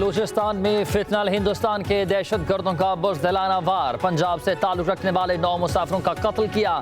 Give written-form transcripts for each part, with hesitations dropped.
बलूचिस्तान में फितनल हिंदुस्तान के दहशत गर्दों का बुज़दिलाना वार। पंजाब से ताल्लुक़ रखने वाले 9 मुसाफिरों का कत्ल किया।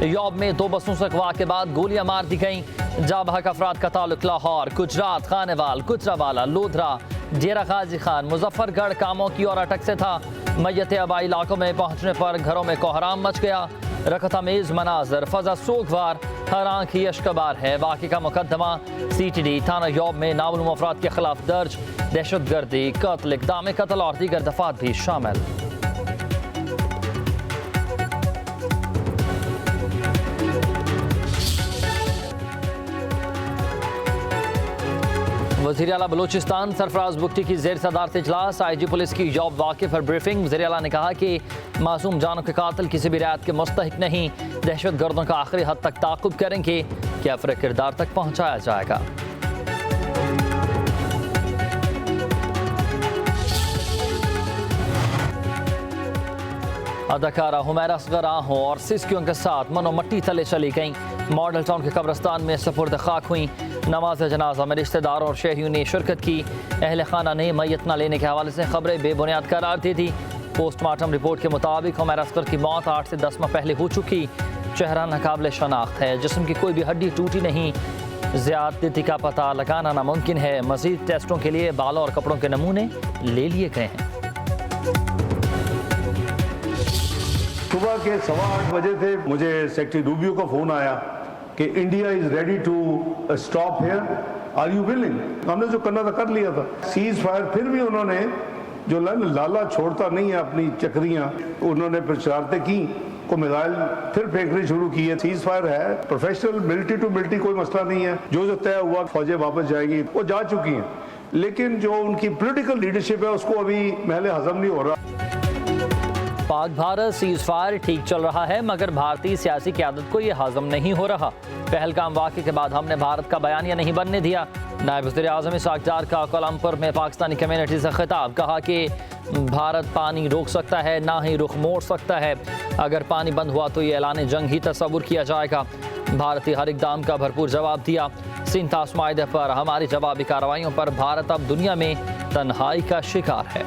यौब में 2 बसों से अगवा के बाद गोलियां मार दी गईं। जाबहक अफराद का ताल्लुक लाहौर, गुजरात, खानेवाल, गुजरावाला, लोधरा, डेरा गाजी खान, मुजफ्फरगढ़, कामों की और अटक से था। मैयत आबाई इलाकों में पहुंचने पर घरों में कोहराम मच गया। रखतमेज मनाजर, फजा सोगवार, हर आंख यशकबार है। वाक़े का मुकदमा CTD थाना यौब में नामालूम अफराद के खिलाफ दर्ज। दहशत गर्दी, कत्ल, इक़दाम कत्ल और दीगर दफात भी शामिल। वज़ीर आला बलूचिस्तान सरफराज बुगटी की ज़ेर सदारत इजलास। IG पुलिस की जॉब वाक़े पर ब्रीफिंग। वज़ीर आला ने कहा कि मासूम जानों के कातिल किसी भी रियायत के मुस्तहिक नहीं। दहशत गर्दों का आखिरी हद तक ताक़ुब करेंगे कि अफरे किरदार तक पहुँचाया जाएगा। अदाकारा हुमैरा असगर आहों और सिस्कियों के साथ मनो मट्टी तले चली गईं। मॉडल टाउन के कब्रिस्तान में सपुर्द खाक हुई। नमाज जनाजा में रिश्तेदारों और शहरियों ने शिरकत की। अहल खाना ने मैयत न लेने के हवाले से खबरें बेबुनियाद करार दी थी। पोस्टमार्टम रिपोर्ट के मुताबिक हुमैरा असगर की मौत 8 से 10 माह पहले हो चुकी। चेहरा नाकाबिल शनाख्त है, जिस्म की कोई भी हड्डी टूटी नहीं। ज़्यादती का पता लगाना नामुमकिन है। मज़ीद टेस्टों के लिए बालों और कपड़ों के नमूने ले लिए गए हैं। सुबह के 8:15 बजे थे, मुझे सेक्रेटरी रूबियो का फोन आया कि India is ready to stop here, are you willing. हमने जो करना था कर लिया था। सीज फायर फिर भी उन्होंने जो लाला छोड़ता नहीं है अपनी चक्रियां, उन्होंने फिर शरारतें की को मिसाइल फिर फेंकने शुरू की है। सीज फायर है, प्रोफेशनल मिलिट्री टू मिलिट्री, कोई मसला नहीं है। जो तय हुआ फौजें वापस जाएगी, वो जा चुकी हैं, लेकिन जो उनकी पॉलिटिकल लीडरशिप है उसको अभी महले हजम नहीं हो रहा। पाक भारत सीज फायर ठीक चल रहा है, मगर भारतीय सियासी क़यादत को यह हजम नहीं हो रहा। पहलगाम वाक़े के बाद हमने भारत का बयानिया नहीं बनने दिया। नायब वज़ीर आज़म इसाक डार का कोलंपुर में पाकिस्तानी कम्युनिटी से खिताब। कहा कि भारत पानी रोक सकता है, ना ही रुख मोड़ सकता है। अगर पानी बंद हुआ तो ये ऐलान जंग ही तस्वुर किया जाएगा। भारतीय हर इक़दाम का भरपूर जवाब दिया। सिंतास माहिदे पर हमारी जवाबी कार्रवाइयों पर भारत अब दुनिया में तन्हाई का शिकार है।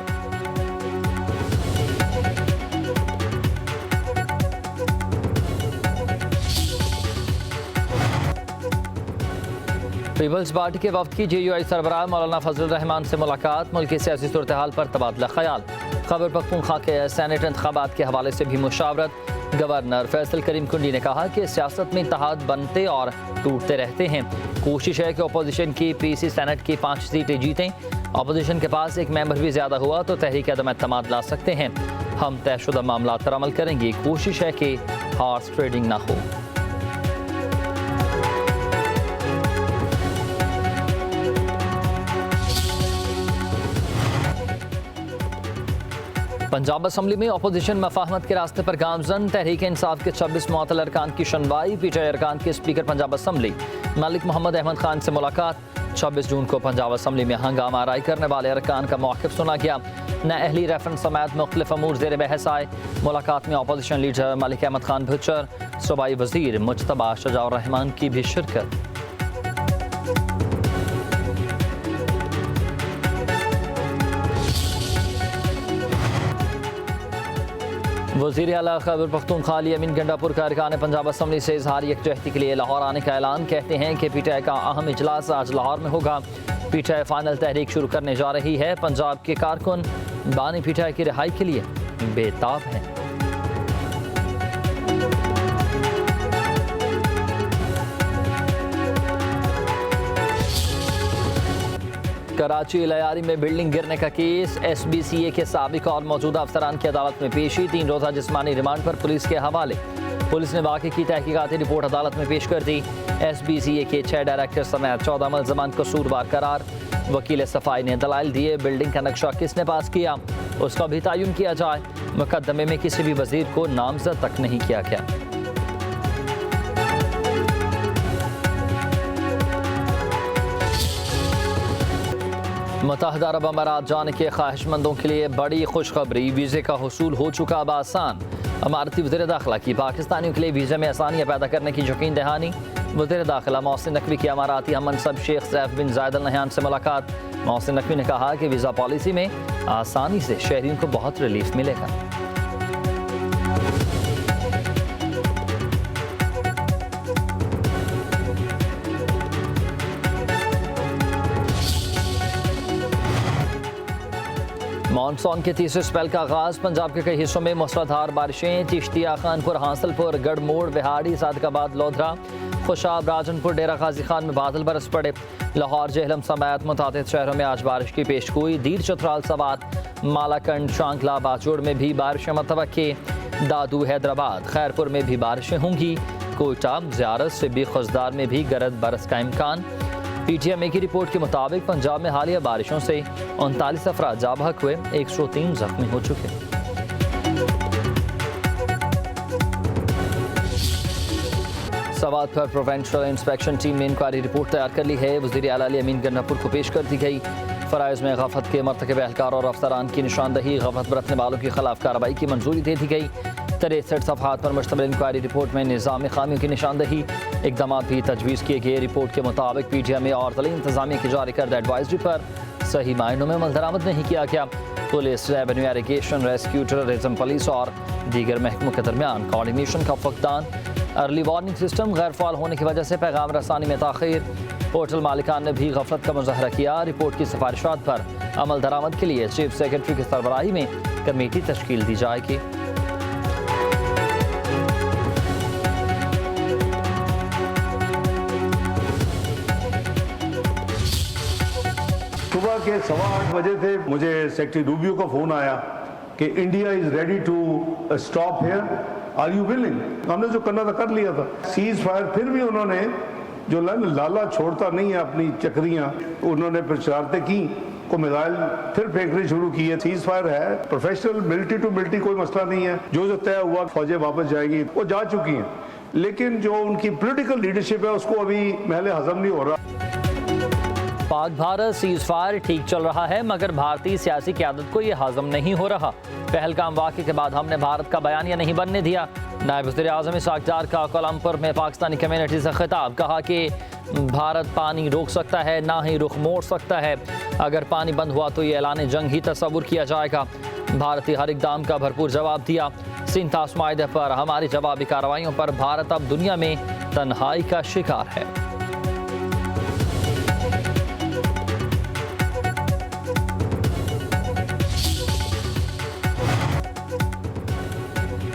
पीपल्स पार्टी के वफ्द की JUI सरबराह मौलाना फजल रहमान से मुलाकात। मुल्क की सियासी सूरत हाल पर तबादला ख्याल। खबर पख्तूनख्वा के सेनेट इंतखाबात के हवाले से भी मुशावरत। गवर्नर फैसल करीम कुंडी ने कहा कि सियासत में इत्तेहाद बनते और टूटते रहते हैं। कोशिश है कि अपोजिशन की PC सेनेट की 5 सीटें जीतें। अपोजिशन के पास एक मेंबर भी ज़्यादा हुआ तो तहरीक अदम एतमाद ला सकते हैं। हम तयशुदा मामला पर अमल करेंगे। कोशिश है कि हॉर्स ट्रेडिंग ना हो। पंजाब असम्बली में अपोजिशन मफाहमत के रास्ते पर गामजन। तहरीक इंसाफ के 26 मुअत्तल अरकान की सुनवाई। PTI अरकान के स्पीकर पंजाब असम्बली मलिक मोहम्मद अहमद खान से मुलाकात। 26 जून को पंजाब असम्बली में हंगामा आराई करने वाले अरकान का मौक़िफ़ सुना गया। न अहली रेफरेंस समेत मुख्तलिफ अमूर ज़ेर बहस आए। मुलाकात में अपोजिशन लीडर मलिक अहमद खान भुच्चर, सूबाई वज़ीर मुज्तबा शजाउर रहमान की भी शिरकत। वज़ीर आला खैबर पख्तूनख्वा अली अमीन गंडापुर का अरकान पंजाब असम्बली से इजहार यकजहती के लिए लाहौर आने का ऐलान। कहते हैं कि PTI का अहम इजलास आज लाहौर में होगा। PTI फाइनल तहरीक शुरू करने जा रही है। पंजाब के कारकुन बानी PTI की रिहाई के लिए बेताब हैं। कराची लयारी में बिल्डिंग गिरने का केस। SBCA के साबिक और मौजूदा अफसरान की अदालत में पेशी। 3 रोज़ा जिस्मानी रिमांड पर पुलिस के हवाले। पुलिस ने वाक़े की तहकीकाती रिपोर्ट अदालत में पेश कर दी। SBCA के 6 डायरेक्टर समेत 14 मुल्ज़मान कसूरवार करार। वकील सफाई ने दलाइल दिए। बिल्डिंग का नक्शा किसने पास किया उसका भी तयन किया जाए। मुकदमे में किसी भी वजीर को नामजद तक नहीं किया गया। मुत्तहदा अरब अमारात जाने के ख्वाहिशमंदों के लिए बड़ी खुशखबरी। वीज़े का हुसूल हो चुका अब आसान। अमारती वज़ीर दाखिला की पाकिस्तानियों के लिए वीज़ा में आसानियाँ पैदा करने की यकीन दहानी। वज़ीर दाखिला मोहसिन नकवी की अमाराती हम मनसब शेख सैफ बिन जायद अल नहयान से मुलाकात। मोहसिन नकवी ने कहा कि वीज़ा पॉलिसी में आसानी से शहरियों को बहुत रिलीफ मिलेगा। मानसून के तीसरे स्पेल का आगाज। पंजाब के कई हिस्सों में मूसलाधार बारिशें। चिश्तिया, खानपुर, हांसलपुर, गढ़मोड़, बिहाड़ी, सादिकाबाद, लोधरा, खुशाब, राजनपुर, डेरा गाजी खान में बादल बरस पड़े। लाहौर, जेहलम समेत मुतादिद शहरों में आज बारिश की पेशगोई। दीर, चतराल, सवात, मालाकंड, शांकला, बाजोड़ में भी बारिशें मुतवक्के। दादू, हैदराबाद, खैरपुर में भी बारिशें होंगी। कोयटा, ज़ियारत, सिब्बी, खुजदार में भी गरज बरस का इम्कान। PTM की रिपोर्ट के मुताबिक पंजाब में हालिया बारिशों से 39 अफराद जाँ बहक हुए, 103 जख्मी हो चुके। सवात पर प्रोवेंशल इंस्पेक्शन टीम ने इंक्वायरी रिपोर्ट तैयार कर ली है। वज़ीर आला अमीन गन्नापुर को पेश कर दी गई। फ़राइज़ में गफलत के मरतकब एहलकार और अफसरान की निशानदही, गफलत बरतने वालों के खिलाफ कार्रवाई की मंजूरी दे दी गई। 63 सफ़हात पर मुश्तमिल इंक्वायरी रिपोर्ट में निज़ामी खामियों की निशानदही, इक़दाम भी तजवीज़ किए गए। रिपोर्ट के मुताबिक PTM और तलीम इंतज़ामिया की जारी करदा एडवाइजरी पर सही मायनों में अमल दरामद नहीं किया गया। Police, revenue, irrigation, rescue, terrorism police और दीगर महकमों के दरमियान कोऑर्डिनेशन का फकदान। अर्ली वार्निंग सिस्टम गैर फ़ाल होने की वजह से पैगाम रसानी में ताख़ीर। पोर्टल मालिकान ने भी गफलत का मुज़ाहरा किया। रिपोर्ट की सिफारिशात पर अमल दरामद के लिए चीफ सेक्रेटरी की सरबराही में कमेटी तश्कील दी जाएगी। सुबह के 8:15 बजे थे, मुझे सेक्रेटरी रूबियो का फ़ोन आया कि India is ready to stop here, are you willing. हमने जो करना था कर लिया था। सीज फायर फिर भी उन्होंने जो लाला छोड़ता नहीं है अपनी चक्रियाँ, उन्होंने फिर शरारतें की, को मिसाइल फिर फेंकने शुरू किए। सीज फायर है, प्रोफेशनल, मिलिट्री टू मिलिट्री, कोई मसला नहीं है। जो तय हुआ फौजें वापस जाएगी, वो जा चुकी हैं, लेकिन जो उनकी पॉलिटिकल लीडरशिप है उसको अभी महले हजम नहीं हो रहा। पाक भारत सीज फायर ठीक चल रहा है, मगर भारतीय सियासी क़यादत को यह हजम नहीं हो रहा। पहलगाम वाक़े के बाद हमने भारत का बयानिया नहीं बनने दिया। नायब वज़ीर-ए-आज़म इसहाक़ डार का कोलंबर में पाकिस्तानी कम्युनिटी से खिताब, कहा कि भारत पानी रोक सकता है, ना ही रुख मोड़ सकता है। अगर पानी बंद हुआ तो ये ऐलान जंग ही तस्वुर किया जाएगा। भारतीय हर इक़दाम का भरपूर जवाब दिया। सिंथास माहिदे पर हमारी जवाबी कार्रवाइयों पर भारत अब दुनिया में तन्हाई का शिकार है।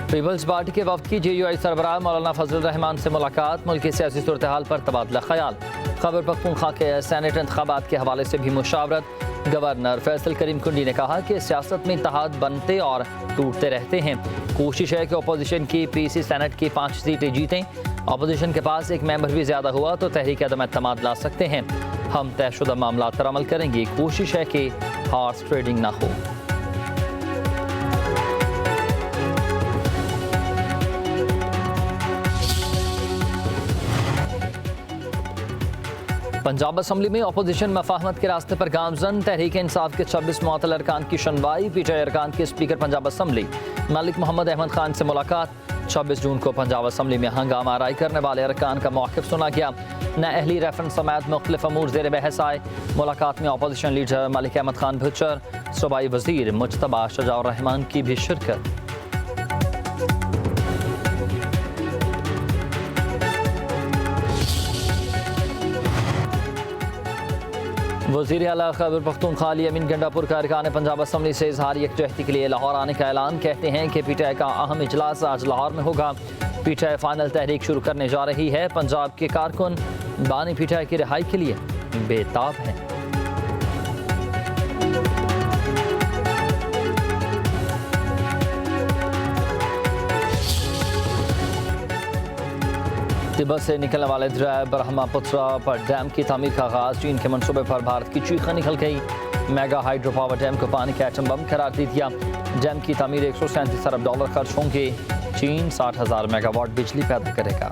पीपल्स पार्टी के वफ्द की JUI सरबराह मौलाना फजल रहमान से मुलाकात। मुल्क की सियासी सूरत हाल पर तबादला ख्याल। खैबर पख्तूनख्वा के सेनेट इंतखाबात के हवाले से भी मुशावरत। गवर्नर फैसल करीम कुंडी ने कहा कि सियासत में इत्तेहाद बनते और टूटते रहते हैं। कोशिश है कि अपोजिशन की PC सेनेट की 5 सीटें जीतें। अपोजिशन के पास एक मेंबर भी ज़्यादा हुआ तो तहरीक अदम एतमाद ला सकते हैं। हम तयशुदा मामला पर अमल करेंगे। कोशिश है कि हॉर्स ट्रेडिंग ना हो। पंजाब असम्बली में अपोजिशन मफाहमत के रास्ते पर गामजन। तहरीक इंसाफ के 26 मुअत्तल अरकान की सुनवाई। PTI अरकान के स्पीकर पंजाब असम्बली मलिक मोहम्मद अहमद खान से मुलाकात। 26 जून को पंजाब असम्बली में हंगामा आराई करने वाले अरकान का मौक़िफ़ सुना गया। नाअहली रेफरेंस समेत मुख्तलिफ अमूर ज़ेर बहस आए। मुलाकात में अपोजिशन लीडर मलिक अहमद खान भुच्चर, सूबाई वज़ीर मुज्तबा शजाउर रहमान की भी शिरकत। वज़ीर आला खैबर पख्तूनख्वा अमीन गंडापुर का अरकान पंजाब असम्बली से इजहार यकजहती के लिए लाहौर आने का ऐलान। कहते हैं कि PTI का अहम इजलास आज लाहौर में होगा। PTI फाइनल तहरीक शुरू करने जा रही है। पंजाब के कारकुन बानी PTI की रिहाई के लिए बेताब हैं। तिब्बत से निकलने वाले दरिया ब्रह्मपुत्रा पर डैम की तामीर का आगाज। चीन के मनसूबे पर भारत की चीखें निकल गई। मेगा हाइड्रो पावर डैम को पानी का एटम बम करार दे दिया। डैम की तामीर $137 अरब खर्च होंगे। चीन 60,000 मेगावाट बिजली पैदा करेगा।